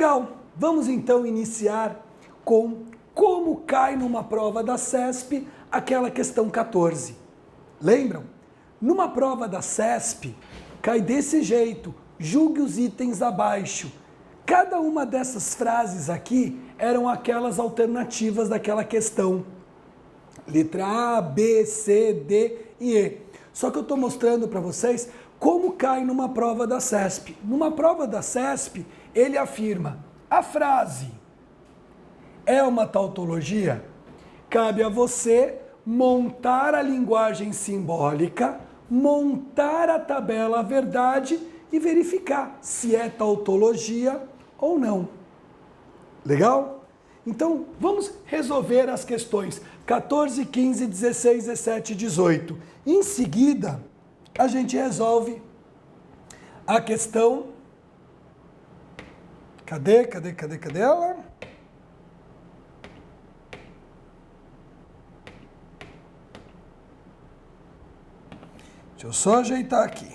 Legal, vamos então iniciar com como cai numa prova da CESP aquela questão 14. Lembram? Numa prova da CESP, cai desse jeito, julgue os itens abaixo. Cada uma dessas frases aqui eram aquelas alternativas daquela questão. Letra A, B, C, D e E. Só que eu estou mostrando para vocês como cai numa prova da CESP. Numa prova da CESP, ele afirma, a frase é uma tautologia? Cabe a você montar a linguagem simbólica, montar a tabela verdade e verificar se é tautologia ou não. Legal? Então, vamos resolver as questões 14, 15, 16, 17 e 18. Em seguida, a gente resolve a questão... Cadê ela? Deixa eu só ajeitar aqui.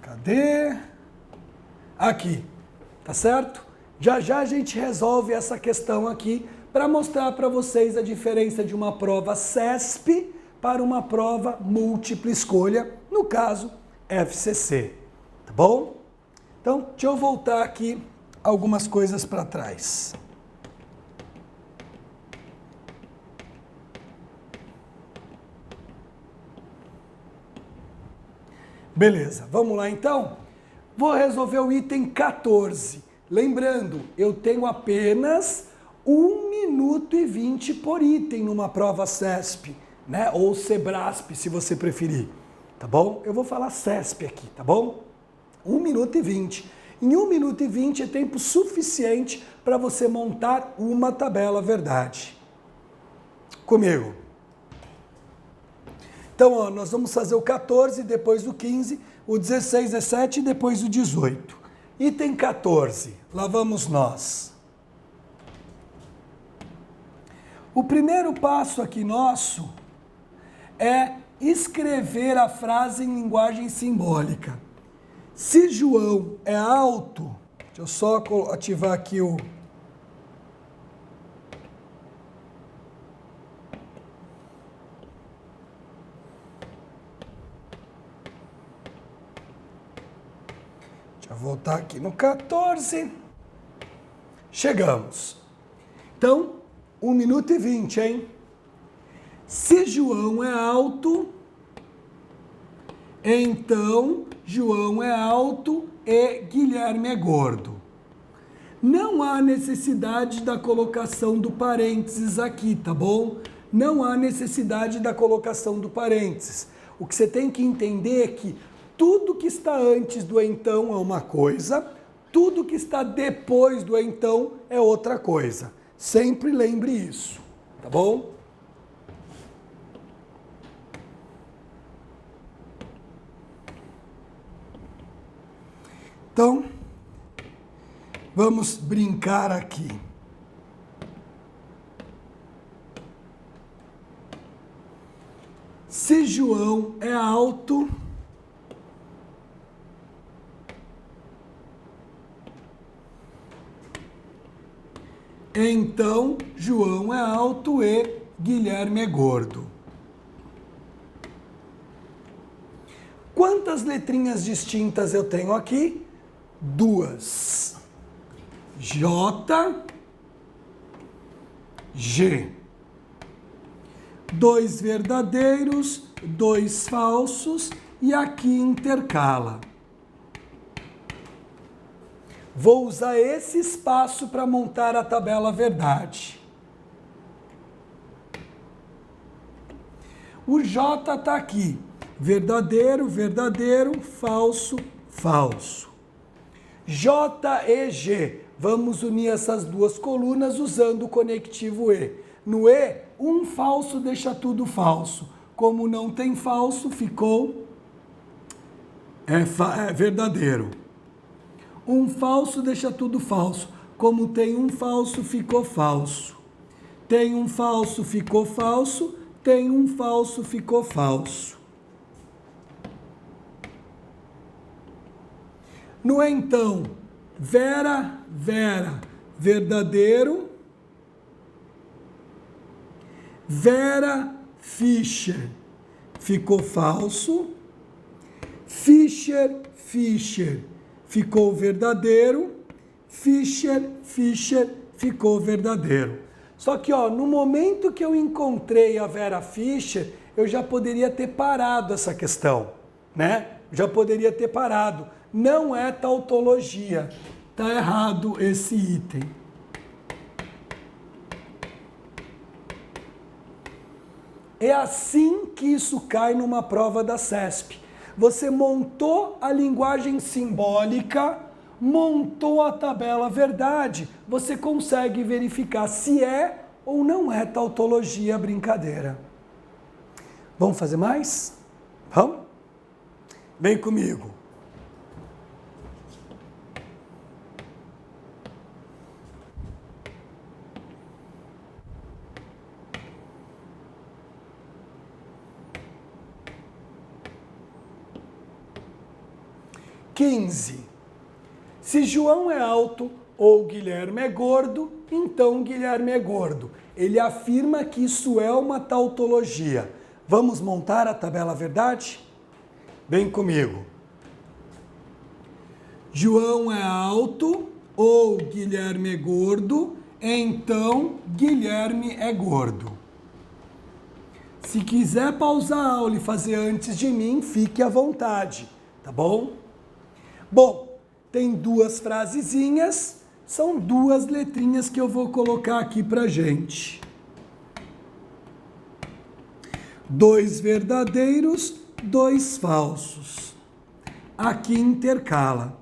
Cadê? Aqui, tá certo? Já já a gente resolve essa questão aqui para mostrar para vocês a diferença de uma prova CESP para uma prova múltipla escolha, no caso FCC, tá bom? Então, deixa eu voltar aqui algumas coisas para trás. Beleza, vamos lá então? Vou resolver o item 14. Lembrando, eu tenho apenas 1 minuto e 20 por item numa prova CESP, né? Ou SEBRASP, se você preferir, tá bom? Eu vou falar CESP aqui, tá bom? 1 minuto e 20. Em 1 minuto e 20 é tempo suficiente para você montar uma tabela verdade. Comigo. Então, ó, nós vamos fazer o 14, depois o 15, o 16, 17 e depois o 18. Item 14, lá vamos nós. O primeiro passo aqui nosso é escrever a frase em linguagem simbólica. Se João é alto, deixa eu só ativar aqui o... Vou voltar aqui no 14. Chegamos. Então, 1 minuto e 20, hein? Se João é alto, então João é alto e Guilherme é gordo. Não há necessidade da colocação do parênteses aqui, tá bom? Não há necessidade da colocação do parênteses. O que você tem que entender é que tudo que está antes do então é uma coisa, tudo que está depois do então é outra coisa. Sempre lembre isso, tá bom? Então, vamos brincar aqui. Se João é alto, então João é alto e Guilherme é gordo. Quantas letrinhas distintas eu tenho aqui? 2. J, G. 2 verdadeiros, 2 falsos e aqui intercala. Vou usar esse espaço para montar a tabela verdade. O J está aqui. Verdadeiro, verdadeiro, falso, falso. J e G. Vamos unir essas duas colunas usando o conectivo E. No E, um falso deixa tudo falso. Como não tem falso, ficou verdadeiro. Um falso deixa tudo falso. Como tem um falso, ficou falso. Tem um falso, ficou falso. Tem um falso, ficou falso. No então, Vera, Vera, verdadeiro. Vera Fischer, ficou falso. Fischer, Fischer, ficou verdadeiro. Fischer, Fischer, ficou verdadeiro. Só que, ó, no momento que eu encontrei a Vera Fischer, eu já poderia ter parado essa questão, né? Já poderia ter parado. Não é tautologia. Tá errado esse item. É assim que isso cai numa prova da CESP. Você montou a linguagem simbólica, montou a tabela verdade, você consegue verificar se é ou não é tautologia brincadeira. Vamos fazer mais? Vamos? Vem comigo. Se João é alto ou Guilherme é gordo, então Guilherme é gordo. Ele afirma que isso é uma tautologia. Vamos montar a tabela verdade? Vem comigo. João é alto ou Guilherme é gordo, então Guilherme é gordo. Se quiser pausar a aula e fazer antes de mim, fique à vontade, tá bom? Bom, tem duas frasezinhas, são duas letrinhas que eu vou colocar aqui pra gente. 2 verdadeiros, 2 falsos. Aqui intercala.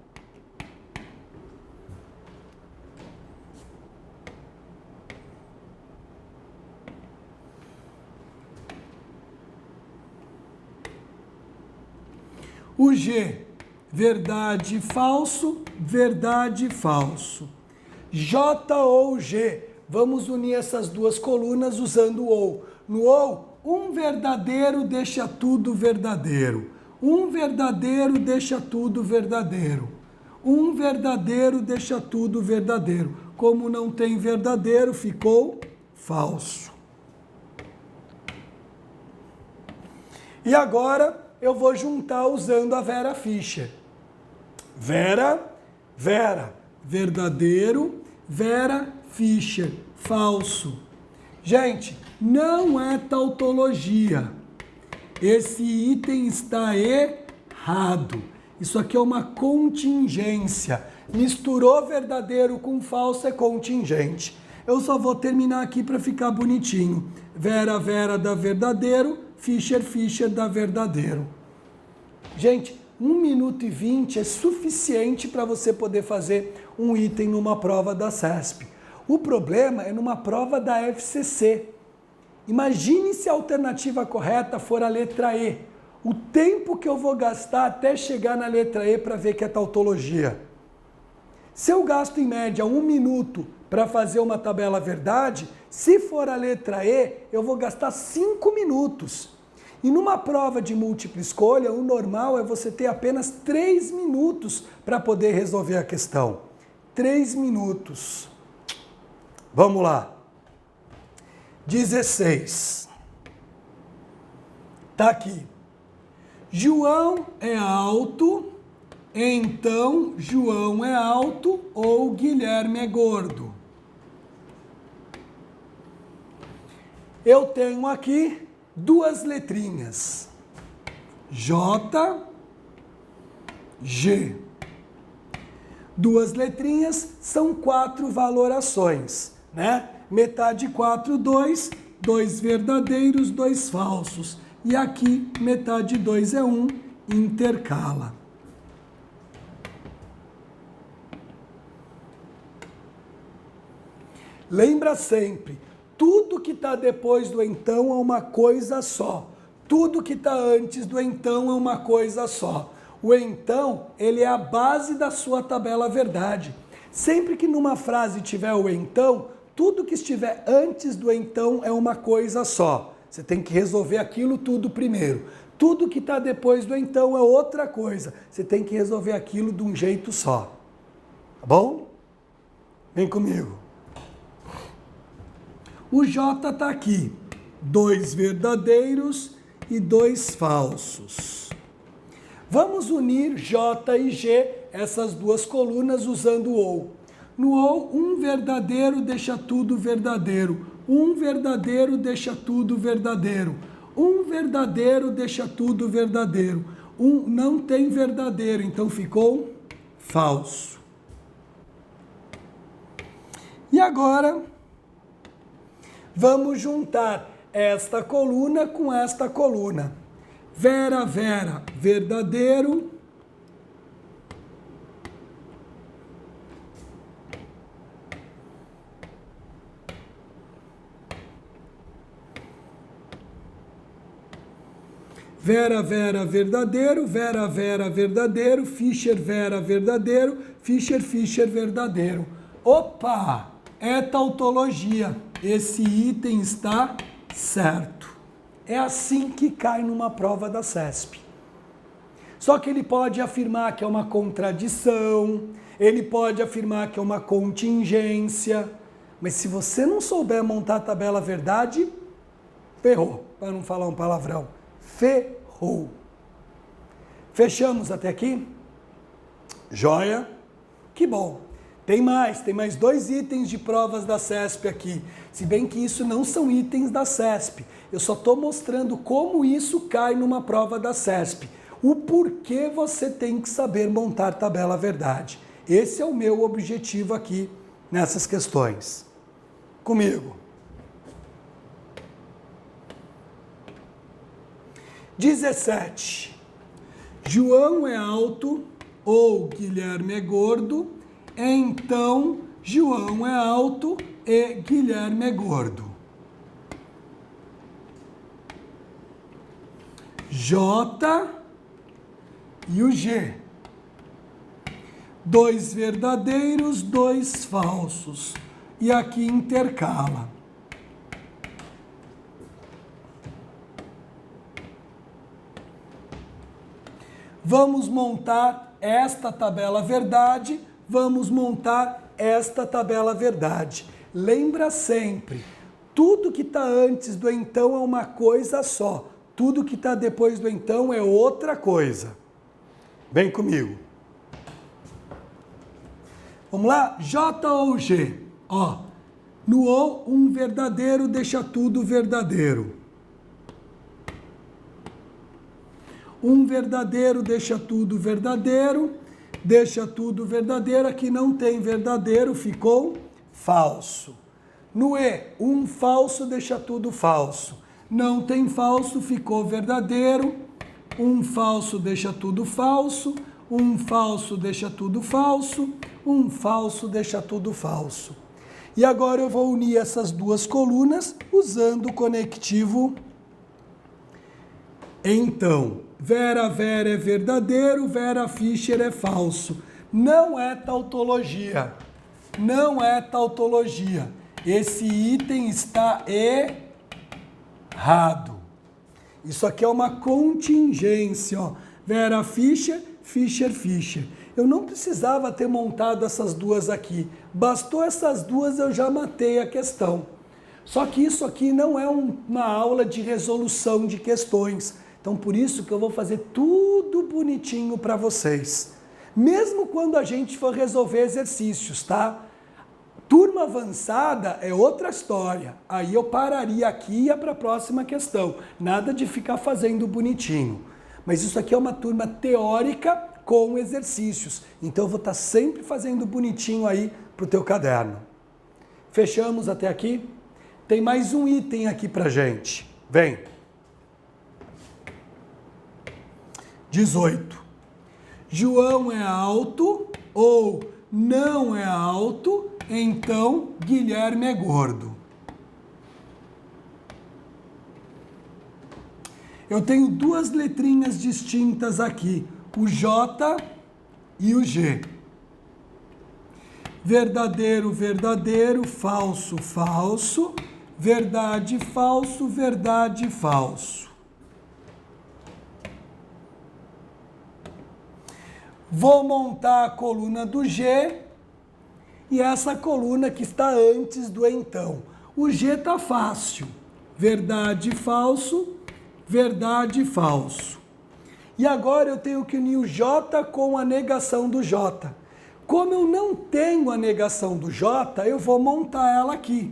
O G, verdade, falso, verdade, falso. J ou G, vamos unir essas duas colunas usando o ou. No ou, um verdadeiro deixa tudo verdadeiro. Um verdadeiro deixa tudo verdadeiro. Um verdadeiro deixa tudo verdadeiro. Como não tem verdadeiro, ficou falso. E agora eu vou juntar usando a Vera Fischer. Vera, Vera, verdadeiro, Vera Fischer, falso. Gente, não é tautologia. Esse item está errado. Isso aqui é uma contingência. Misturou verdadeiro com falso é contingente. Eu só vou terminar aqui para ficar bonitinho. Vera, Vera dá verdadeiro, Fischer, Fischer dá verdadeiro. Gente, 1 minuto e 20 é suficiente para você poder fazer um item numa prova da CESP. O problema é numa prova da FCC. Imagine se a alternativa correta for a letra E. O tempo que eu vou gastar até chegar na letra E para ver que é tautologia. Se eu gasto em média 1 minuto para fazer uma tabela verdade, se for a letra E, eu vou gastar 5 minutos. E numa prova de múltipla escolha, o normal é você ter apenas 3 minutos para poder resolver a questão. 3 minutos. Vamos lá. 16. Tá aqui. João é alto, então João é alto ou Guilherme é gordo. Eu tenho aqui 2 letrinhas. J, G. 2 letrinhas são 4 valorações, né? Metade 4, 2, 2 verdadeiros, 2 falsos. E aqui, metade 2 é 1, intercala. Lembra sempre, tudo que está depois do então é uma coisa só. Tudo que está antes do então é uma coisa só. O então, ele é a base da sua tabela verdade. Sempre que numa frase tiver o então, tudo que estiver antes do então é uma coisa só. Você tem que resolver aquilo tudo primeiro. Tudo que está depois do então é outra coisa. Você tem que resolver aquilo de um jeito só. Tá bom? Vem comigo. O J está aqui. 2 verdadeiros e 2 falsos. Vamos unir J e G, essas duas colunas, usando o OU. No OU, um verdadeiro deixa tudo verdadeiro. Um verdadeiro deixa tudo verdadeiro. Um verdadeiro deixa tudo verdadeiro. Um não tem verdadeiro, então ficou falso. E agora, vamos juntar esta coluna com esta coluna. Vera, Vera, verdadeiro. Vera, Vera, verdadeiro. Vera, Vera, verdadeiro. Fischer, Vera, verdadeiro. Fischer, Fischer, verdadeiro. Opa! É tautologia. Esse item está certo. É assim que cai numa prova da CESP. Só que ele pode afirmar que é uma contradição, ele pode afirmar que é uma contingência, mas se você não souber montar a tabela verdade, ferrou, para não falar um palavrão. Ferrou. Fechamos até aqui? Joia? Que bom. Tem mais 2 itens de provas da CESP aqui. Se bem que isso não são itens da CESP. Eu só estou mostrando como isso cai numa prova da CESP. O porquê você tem que saber montar tabela verdade. Esse é o meu objetivo aqui nessas questões. Comigo. 17. João é alto ou Guilherme é gordo. Então, João é alto e Guilherme é gordo. J e o G. 2 verdadeiros, 2 falsos. E aqui intercala. Vamos montar esta tabela verdade. Vamos montar esta tabela verdade. Lembra sempre, tudo que está antes do então é uma coisa só. Tudo que está depois do então é outra coisa. Vem comigo. Vamos lá? J ou G? Ó, no O, um verdadeiro deixa tudo verdadeiro. Um verdadeiro deixa tudo verdadeiro. Deixa tudo verdadeiro, aqui não tem verdadeiro, ficou falso. No E, um falso deixa tudo falso. Não tem falso, ficou verdadeiro. Um falso deixa tudo falso. Um falso deixa tudo falso. Um falso deixa tudo falso. E agora eu vou unir essas duas colunas usando o conectivo então. Vera, Vera é verdadeiro, Vera Fischer é falso. Não é tautologia. Não é tautologia. Esse item está errado. Isso aqui é uma contingência, ó. Vera Fischer, Fischer, Fischer. Eu não precisava ter montado essas duas aqui. Bastou essas duas, eu já matei a questão. Só que isso aqui não é uma aula de resolução de questões. Então, por isso que eu vou fazer tudo bonitinho para vocês. Mesmo quando a gente for resolver exercícios, tá? Turma avançada é outra história. Aí eu pararia aqui e ia para a próxima questão. Nada de ficar fazendo bonitinho. Mas isso aqui é uma turma teórica com exercícios. Então, eu vou estar sempre fazendo bonitinho aí para o teu caderno. Fechamos até aqui? Tem mais um item aqui para gente. Vem. 18. João é alto ou não é alto, então Guilherme é gordo. Eu tenho duas letrinhas distintas aqui, o J e o G. verdadeiro, verdadeiro, falso, falso, verdade, falso, verdade, falso. Vou montar a coluna do G e essa coluna que está antes do então. O G está fácil. Verdade, falso, verdade, falso. E agora eu tenho que unir o J com a negação do J. Como eu não tenho a negação do J, eu vou montar ela aqui.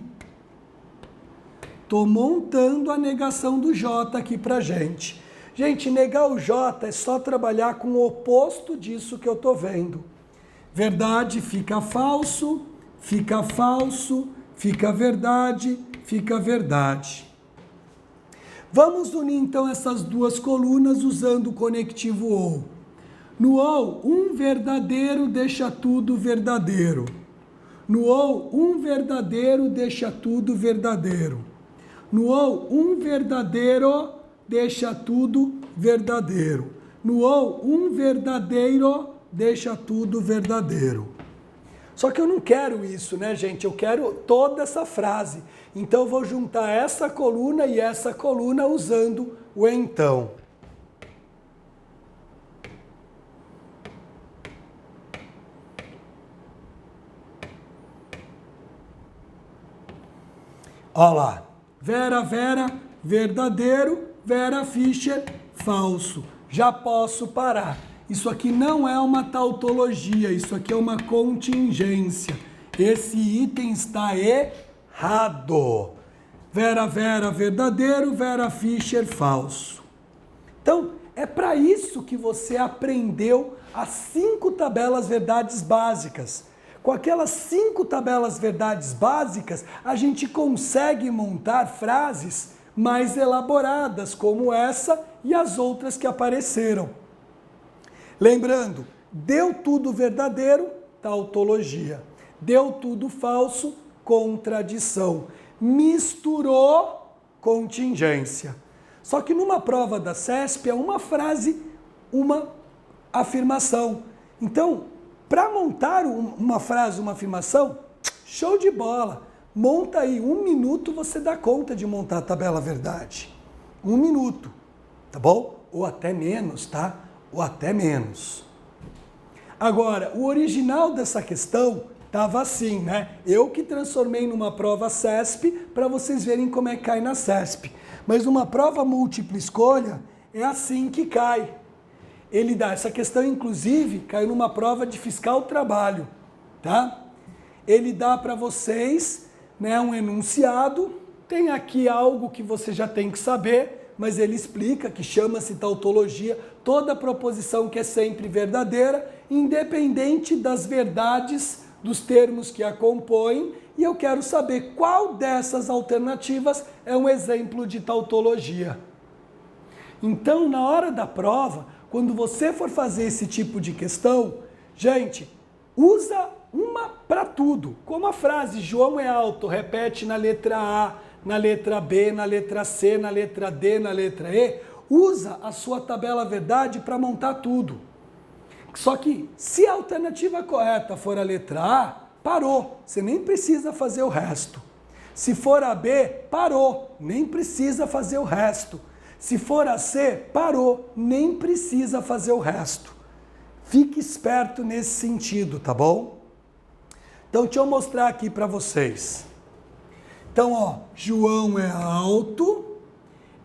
Estou montando a negação do J aqui para gente. Gente, negar o J é só trabalhar com o oposto disso que eu estou vendo. Verdade fica falso, fica falso, fica verdade, fica verdade. Vamos unir então essas duas colunas usando o conectivo OU. No OU, um verdadeiro deixa tudo verdadeiro. No OU, um verdadeiro deixa tudo verdadeiro. No OU, um verdadeiro deixa tudo verdadeiro. No OU, um verdadeiro deixa tudo verdadeiro. Só que eu não quero isso, né, gente? Eu quero toda essa frase. Então eu vou juntar essa coluna e essa coluna usando o então. Olha lá. Vera, Vera, verdadeiro, Vera Fischer, falso. Já posso parar. Isso aqui não é uma tautologia, isso aqui é uma contingência. Esse item está errado. Vera, Vera, verdadeiro, Vera Fischer, falso. Então, é para isso que você aprendeu as 5 tabelas verdades básicas. Com aquelas 5 tabelas verdades básicas, a gente consegue montar frases mais elaboradas, como essa e as outras que apareceram. Lembrando, deu tudo verdadeiro, tautologia. Deu tudo falso, contradição. Misturou, contingência. Só que numa prova da CESP é uma frase, uma afirmação. Então, para montar uma frase, uma afirmação, show de bola. Monta aí, 1 minuto você dá conta de montar a tabela verdade. 1 minuto, tá bom? Ou até menos, tá? Ou até menos. Agora, o original dessa questão estava assim, né? Eu que transformei numa prova CESP para vocês verem como é que cai na CESP. Mas numa prova múltipla escolha, é assim que cai. Ele dá, essa questão inclusive caiu numa prova de fiscal trabalho, tá? Ele dá para vocês, né, um enunciado, tem aqui algo que você já tem que saber, mas ele explica que chama-se tautologia, toda proposição que é sempre verdadeira, independente das verdades dos termos que a compõem, e eu quero saber qual dessas alternativas é um exemplo de tautologia. Então, na hora da prova, quando você for fazer esse tipo de questão, gente, usa uma para tudo. Como a frase João é alto, repete na letra A, na letra B, na letra C, na letra D, na letra E, usa a sua tabela verdade para montar tudo. Só que se a alternativa correta for a letra A, parou, você nem precisa fazer o resto. Se for a B, parou, nem precisa fazer o resto. Se for a C, parou, nem precisa fazer o resto. Fique esperto nesse sentido, tá bom? Então, deixa eu mostrar aqui para vocês. Então, ó, João é alto,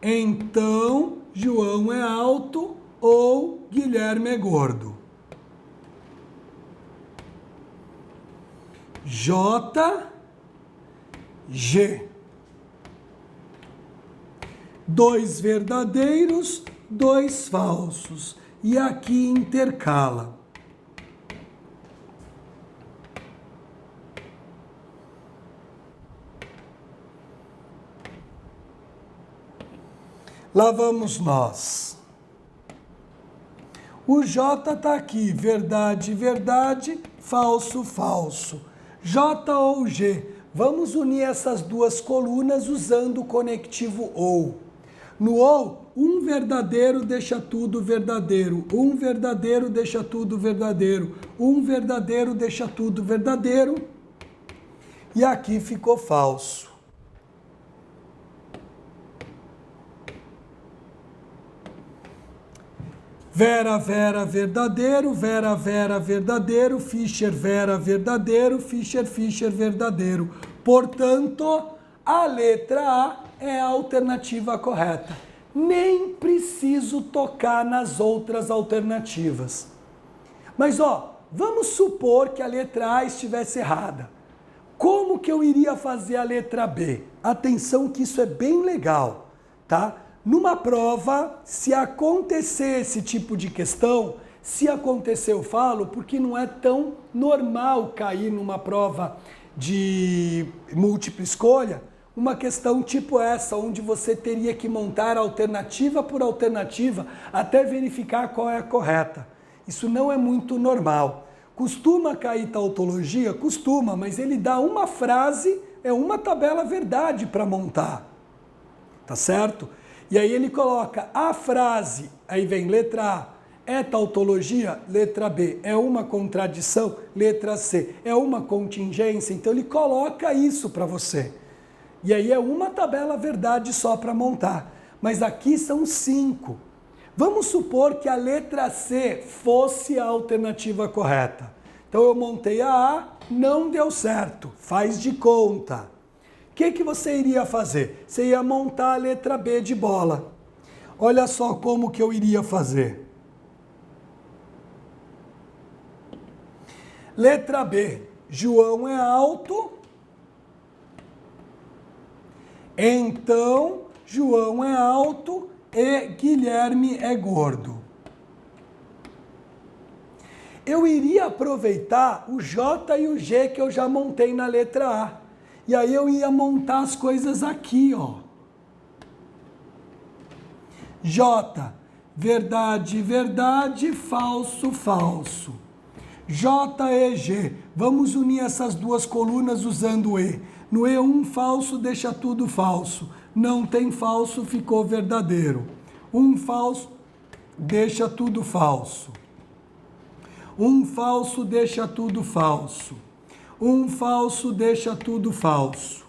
então João é alto ou Guilherme é gordo. J, G. 2 verdadeiros, 2 falsos. E aqui intercala. Lá vamos nós. O J está aqui, verdade, verdade, falso, falso. J ou G. Vamos unir essas duas colunas usando o conectivo OU. No ou, um verdadeiro deixa tudo verdadeiro. Um verdadeiro deixa tudo verdadeiro. Um verdadeiro deixa tudo verdadeiro. E aqui ficou falso. Vera, Vera, verdadeiro. Vera, Vera, verdadeiro. Fischer, Vera, verdadeiro. Fischer, Fischer, verdadeiro. Portanto, a letra A é a alternativa correta. Nem preciso tocar nas outras alternativas. Mas, vamos supor que a letra A estivesse errada. Como que eu iria fazer a letra B? Atenção que isso é bem legal, tá? Numa prova, se acontecer esse tipo de questão, se acontecer eu falo, porque não é tão normal cair numa prova de múltipla escolha, uma questão tipo essa, onde você teria que montar alternativa por alternativa até verificar qual é a correta. Isso não é muito normal. Costuma cair tautologia? Costuma, mas ele dá uma frase, é uma tabela verdade para montar. Tá certo? E aí ele coloca a frase, aí vem letra A, é tautologia? Letra B. É uma contradição? Letra C. É uma contingência? Então ele coloca isso para você. E aí é uma tabela verdade só para montar. Mas aqui são 5. Vamos supor que a letra C fosse a alternativa correta. Então eu montei a A, não deu certo. Faz de conta. O que você iria fazer? Você ia montar a letra B de bola. Olha só como que eu iria fazer. Letra B. João é alto. Então, João é alto e Guilherme é gordo. Eu iria aproveitar o J e o G que eu já montei na letra A. E aí eu ia montar as coisas aqui, J, verdade, verdade, falso, falso. J e G. Vamos unir essas duas colunas usando E. No E, um falso deixa tudo falso. Não tem falso, ficou verdadeiro. Um falso deixa tudo falso. Um falso deixa tudo falso. Um falso deixa tudo falso.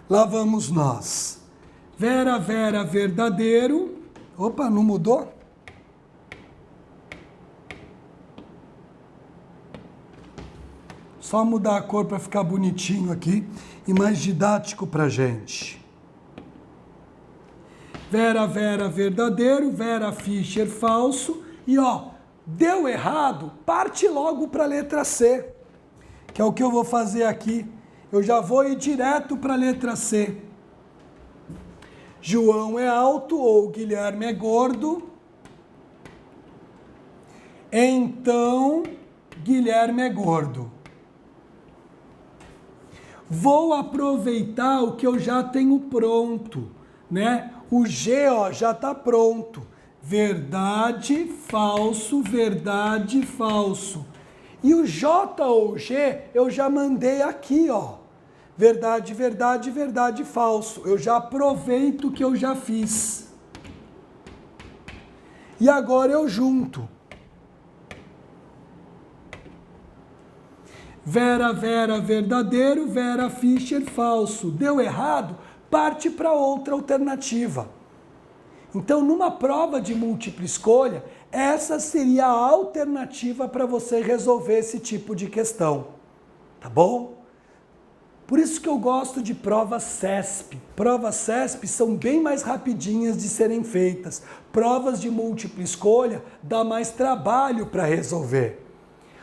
Lá vamos nós. Vera, Vera, verdadeiro. Opa, não mudou? Só mudar a cor para ficar bonitinho aqui e mais didático para a gente. Vera, Vera, verdadeiro. Vera, Fischer, falso. E deu errado, parte logo para a letra C, que é o que eu vou fazer aqui. Eu já vou ir direto para a letra C. João é alto ou Guilherme é gordo. Então, Guilherme é gordo. Vou aproveitar o que eu já tenho pronto, né? O G, já está pronto. Verdade, falso, verdade, falso. E o J ou G eu já mandei aqui, Verdade, verdade, verdade, falso. Eu já aproveito o que eu já fiz. E agora eu junto. Vera, Vera, verdadeiro. Vera, Fischer, falso. Deu errado? Parte para outra alternativa. Então, numa prova de múltipla escolha, essa seria a alternativa para você resolver esse tipo de questão. Tá bom? Por isso que eu gosto de provas CESP. Provas CESP são bem mais rapidinhas de serem feitas. Provas de múltipla escolha dá mais trabalho para resolver.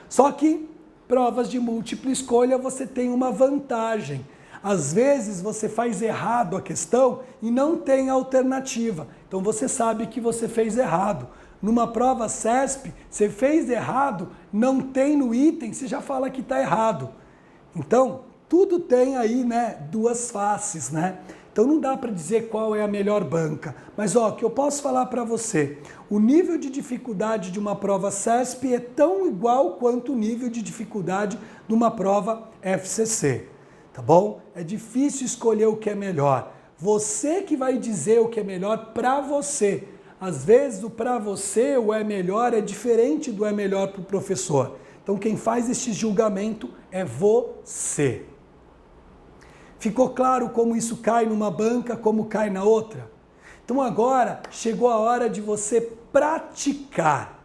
Só que provas de múltipla escolha você tem uma vantagem. Às vezes você faz errado a questão e não tem alternativa. Então você sabe que você fez errado. Numa prova CESP, você fez errado, não tem no item, você já fala que está errado. Então, tudo tem aí, duas faces, Então não dá para dizer qual é a melhor banca. Mas ó, que eu posso falar para você, o nível de dificuldade de uma prova CESP é tão igual quanto o nível de dificuldade de uma prova FCC, tá bom? É difícil escolher o que é melhor. Você que vai dizer o que é melhor para você. Às vezes o para você, o é melhor, é diferente do é melhor para o professor. Então quem faz este julgamento é você. Ficou claro como isso cai numa banca, como cai na outra? Então agora chegou a hora de você praticar.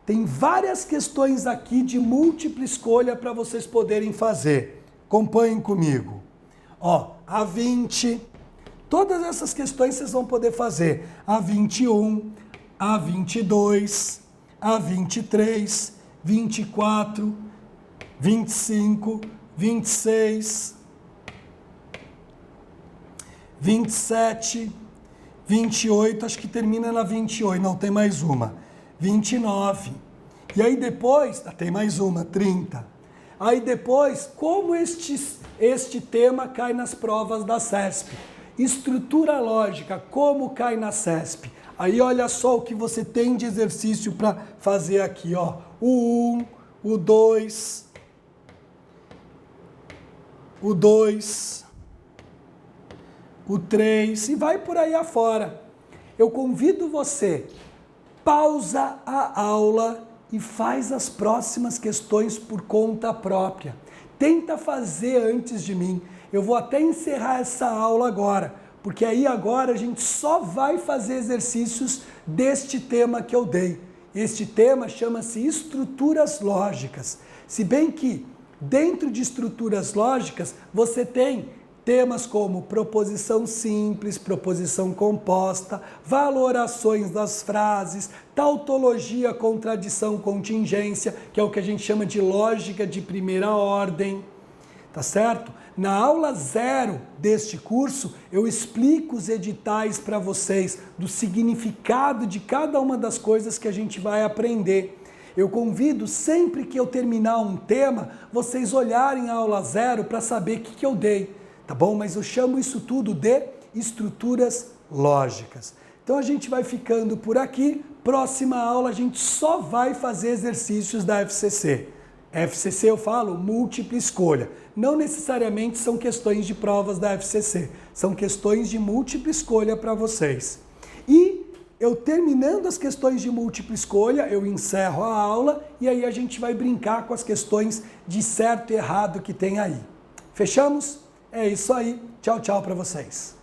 Tem várias questões aqui de múltipla escolha para vocês poderem fazer. Acompanhem comigo. Ó, a 20, todas essas questões vocês vão poder fazer. A 21, a 22, a 23, 24, 25, 26, 27, 28, acho que termina na 28, não, tem mais uma, 29, e aí depois, tem mais uma, 30, aí depois, como este tema cai nas provas da CESP, estrutura lógica, como cai na CESP, aí olha só o que você tem de exercício para fazer aqui, ó, o 1, o 2, o 2, o 3 e vai por aí afora. Eu convido você, pausa a aula e faz as próximas questões por conta própria. Tenta fazer antes de mim. Eu vou até encerrar essa aula agora, porque aí agora a gente só vai fazer exercícios deste tema que eu dei. Este tema chama-se estruturas lógicas. Se bem que dentro de estruturas lógicas você tem temas como proposição simples, proposição composta, valorações das frases, tautologia, contradição, contingência, que é o que a gente chama de lógica de primeira ordem, tá certo? Na aula 0 deste curso, eu explico os editais para vocês do significado de cada uma das coisas que a gente vai aprender. Eu convido sempre que eu terminar um tema, vocês olharem a aula 0 para saber o que eu dei. Tá bom? Mas eu chamo isso tudo de estruturas lógicas. Então a gente vai ficando por aqui. Próxima aula a gente só vai fazer exercícios da FCC. FCC eu falo múltipla escolha. Não necessariamente são questões de provas da FCC. São questões de múltipla escolha para vocês. E eu terminando as questões de múltipla escolha, eu encerro a aula e aí a gente vai brincar com as questões de certo e errado que tem aí. Fechamos? É isso aí. Tchau, tchau para vocês.